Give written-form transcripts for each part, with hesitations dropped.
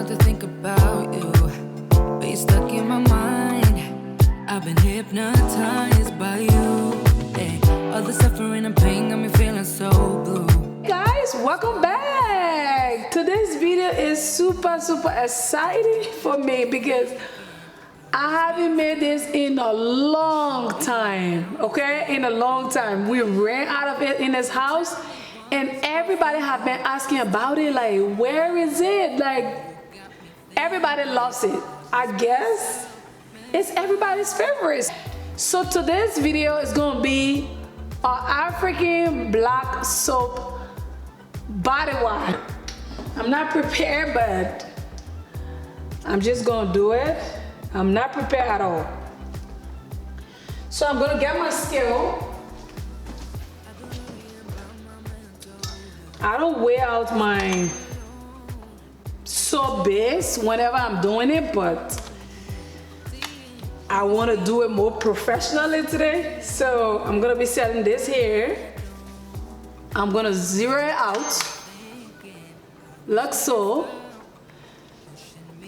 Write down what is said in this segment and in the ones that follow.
not to think about you, but you're stuck in my mind. I've been hypnotized by you. Hey, all the suffering and pain got me feeling so blue. Guys, welcome back. Today's video is super exciting for me because I haven't made this in a long time, okay? In a long time. We ran out of it in this house and everybody have been asking about it, like, where is it? Like, everybody loves it. I guess it's everybody's favorite. So today's video is gonna be an African black soap body wash. I'm not prepared, but I'm just gonna do it. I'm not prepared at all. So I'm gonna get my scale. I don't weigh out my soap base whenever I'm doing it, but I wanna do it more professionally today. So I'm gonna be setting this here. I'm gonna zero it out, like so.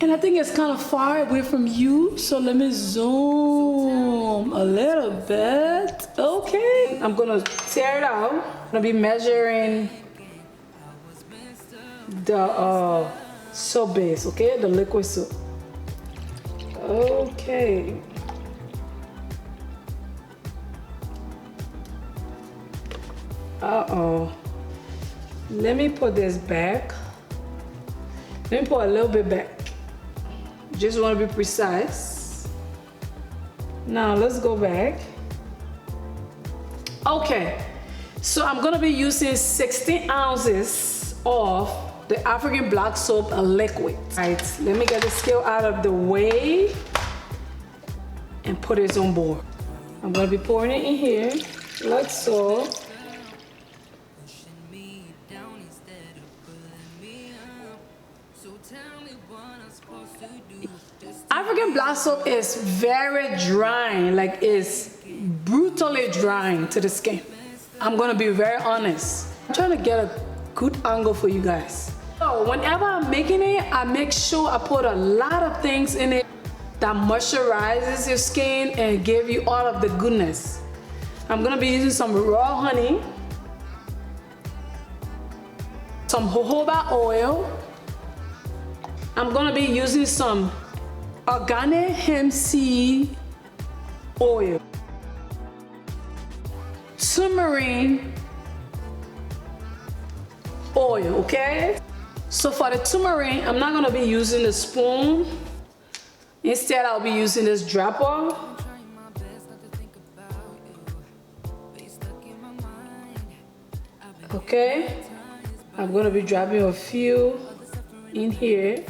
And I think it's kind of far away from you, so let me zoom a little bit. Okay, I'm gonna tear it out. I'm gonna be measuring the soap base, okay? The liquid soap. Okay. Uh-oh. Let me put this back. Let me put a little bit back. Just want to be precise. Now let's go back. Okay, so I'm gonna be using 16 ounces of the African black soap liquid. Right, let me get the scale out of the way and put it on board. I'm gonna be pouring it in here, like so. African black soap is very drying, like it's brutally drying to the skin. I'm gonna be very honest. I'm trying to get a good angle for you guys. So whenever I'm making it, I make sure I put a lot of things in it that moisturizes your skin and give you all of the goodness. I'm gonna be using some raw honey, some jojoba oil. I'm gonna be using some organic hemp seed oil, turmeric oil, okay? So for the turmeric, I'm not gonna be using the spoon. Instead, I'll be using this dropper. Okay, I'm gonna be dropping a few in here.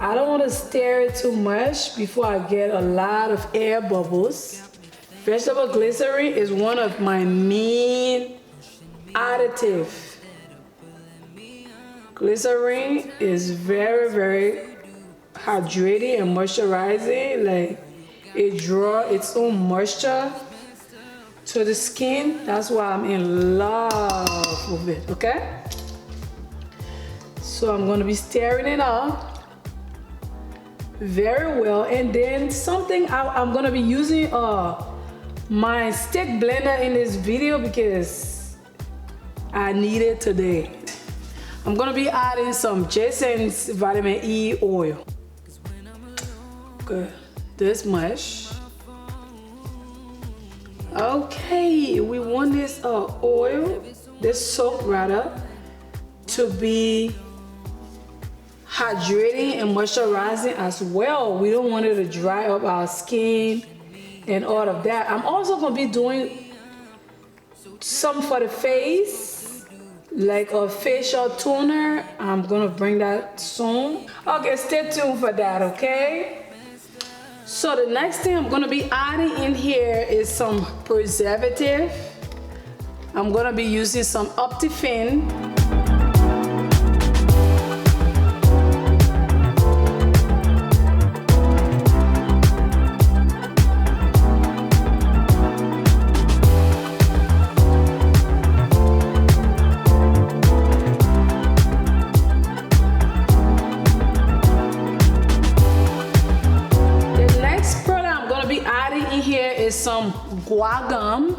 I don't want to stir it too much before I get a lot of air bubbles. Vegetable glycerin is one of my main additives. Glycerin is very hydrating and moisturizing. Like, it draws its own moisture to the skin. That's why I'm in love with it, okay? So I'm gonna be stirring it up very well, and then something I'm gonna be using my stick blender in this video because I need it today. I'm gonna be adding some Jason's vitamin E oil. Good, this much. Okay, we want this oil, this soap rather, to be hydrating and moisturizing as well. We don't want it to dry up our skin and all of that. I'm also gonna be doing some for the face, like a facial toner. I'm gonna bring that soon. Okay, stay tuned for that, okay? So the next thing I'm gonna be adding in here is some preservative. I'm gonna be using some Optifin. guar gum.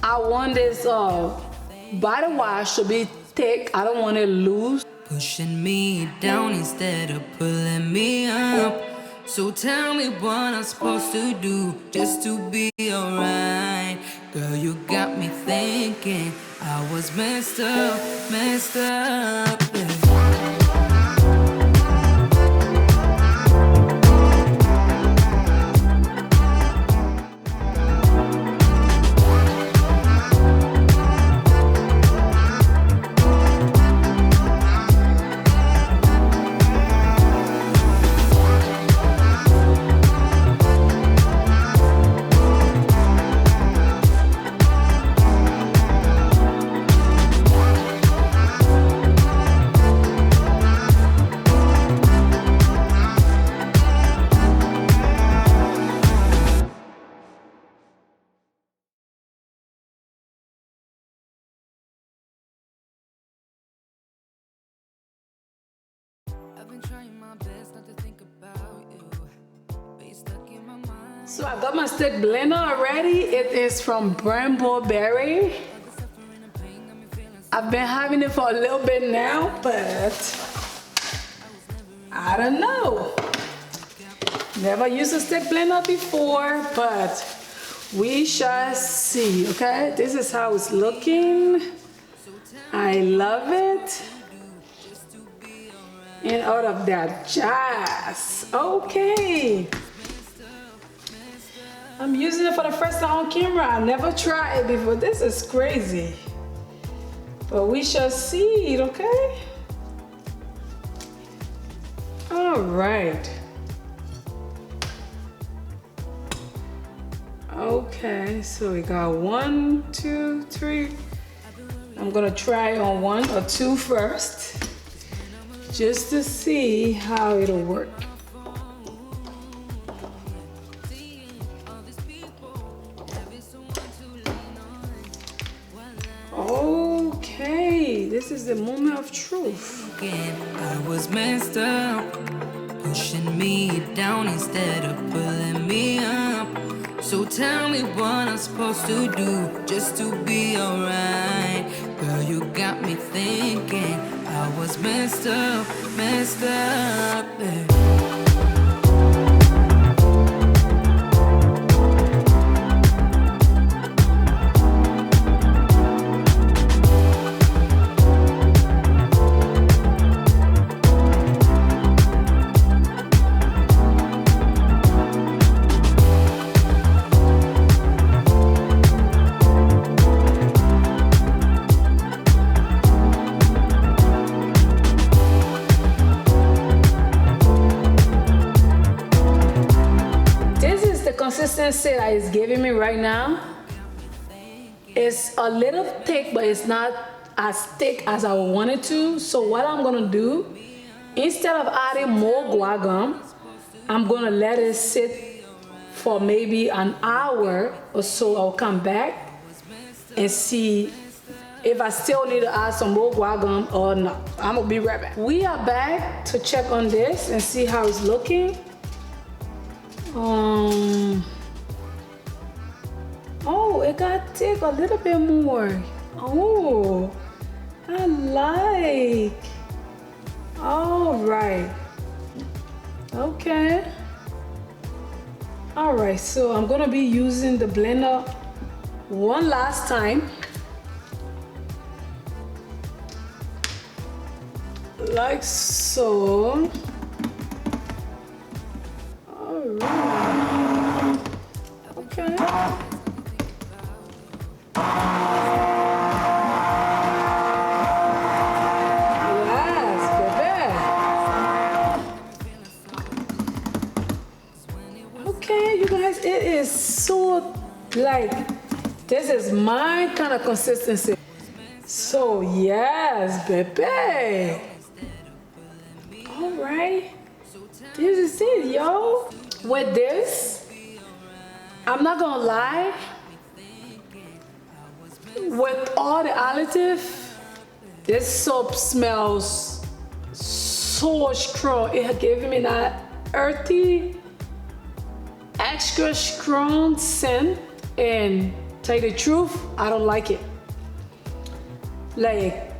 I want this body wash to be thick. I don't want it loose. Pushing me down instead of pulling me up. So tell me what I'm supposed to do just to be alright. Girl, you got me thinking I was messed up, yeah. I've been trying my best not to think about you, but you're stuck in my mind. So I got my stick blender already. It is from Berry. I've been having it for a little bit now, but I don't know. Never used a stick blender before, but we shall see, okay? This is how it's looking. I love it. And out of that jazz. Okay. I'm using it for the first time on camera. I never tried it before. This is crazy. But we shall see it, okay? All right. Okay, so we got 1, 2, 3. I'm gonna try on 1 or 2 first, just to see how it'll work. Okay, this is the moment of truth. I was messed up, pushing me down instead of pulling me up. So tell me what I'm supposed to do just to be alright. Girl, you got me thinking I was messed up, yeah. Consistency that it's giving me right now is a little thick, but it's not as thick as I wanted to. So what I'm gonna do, instead of adding more guar gum, I'm gonna let it sit for maybe an hour or so. I'll come back and see if I still need to add some more guar gum or not. I'm gonna be right back. We are back to check on this and see how it's looking. Oh, it got thick a little bit more. Oh, I like. All right. Okay. All right, so I'm gonna be using the blender one last time. Like so. All right. Okay. It is so like, this is my kind of consistency. So yes, baby. All right, this is it, yo. With this, I'm not gonna lie, with all the additive, this soap smells so strong. It gave me that earthy extra strong scent, and tell you the truth, I don't like it. Like,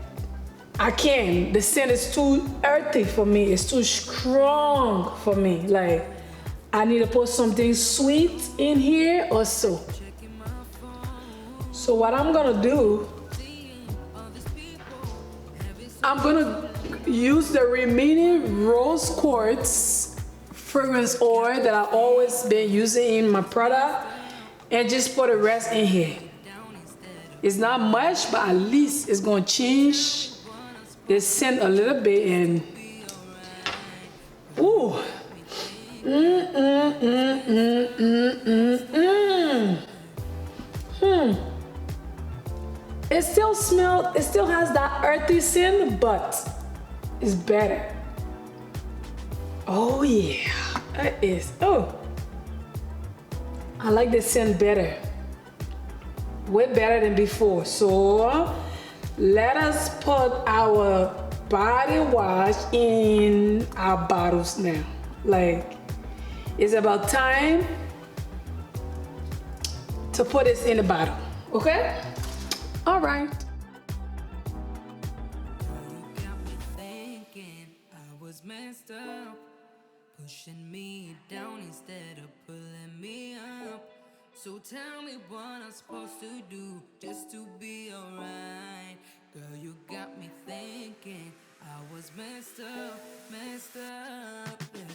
I can't. The scent is too earthy for me. It's too strong for me. Like, I need to put something sweet in here or so. So what I'm gonna do, I'm gonna use the remaining rose quartz fragrance oil that I've always been using in my product and just put the rest in here. It's not much, but at least it's gonna change the scent a little bit. And ooh, It still smells, it still has that earthy scent, but it's better. Oh yeah, it is. Oh, I like the scent better. Way better than before. So let us put our body wash in our bottles now. Like, it's about time to put this in the bottle, okay? All right. Messed up, pushing me down instead of pulling me up. So tell me what I'm supposed to do just to be alright. Girl, you got me thinking I was messed up, yeah.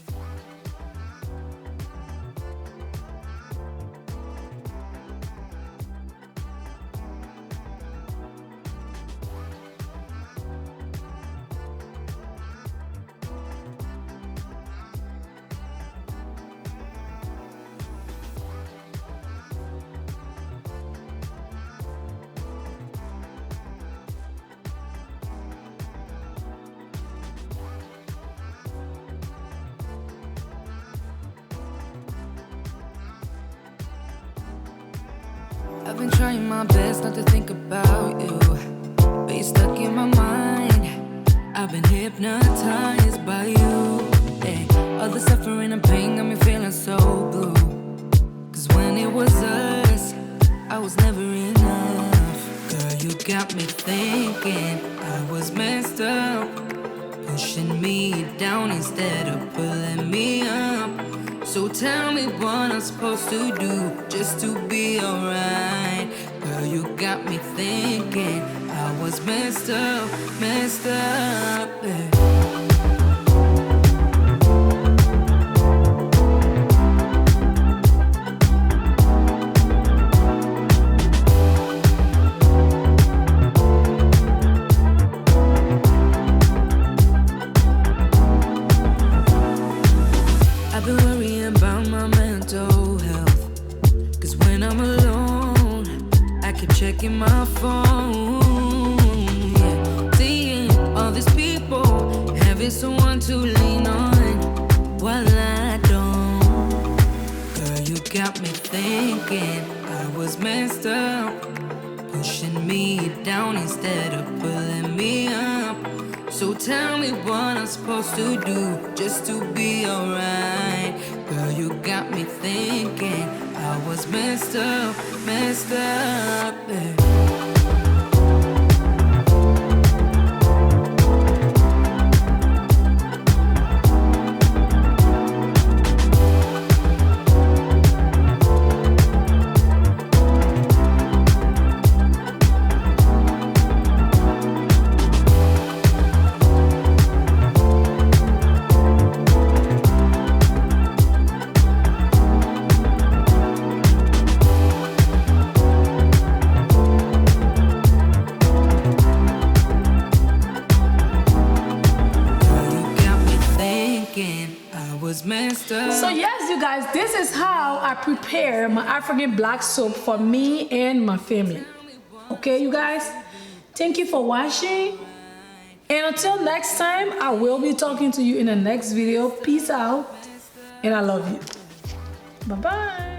I've been trying my best not to think about you, but you're stuck in my mind. I've been hypnotized by you. Hey, all the suffering and pain got me feeling so blue. Cause when it was us, I was never enough. Girl, you got me thinking I was messed up, pushing me down instead of pulling me up. So tell me what I'm supposed to do just to be alright. Girl, you got me thinking I was messed up, yeah. I've been worrying about my mental health, cause when I'm alone, I keep checking my phone, yeah. Seeing all these people, having someone to lean on, while I don't. Girl, you got me thinking I was messed up, pushing me down instead of pulling me up. So tell me what I'm supposed to do just to be alright. Girl, you got me thinking I was messed up, yeah. So yes, you guys, this is how I prepare my African black soap for me and my family. Okay, you guys, thank you for watching, and until next time, I will be talking to you in the next video. Peace out, and I love you. Bye bye.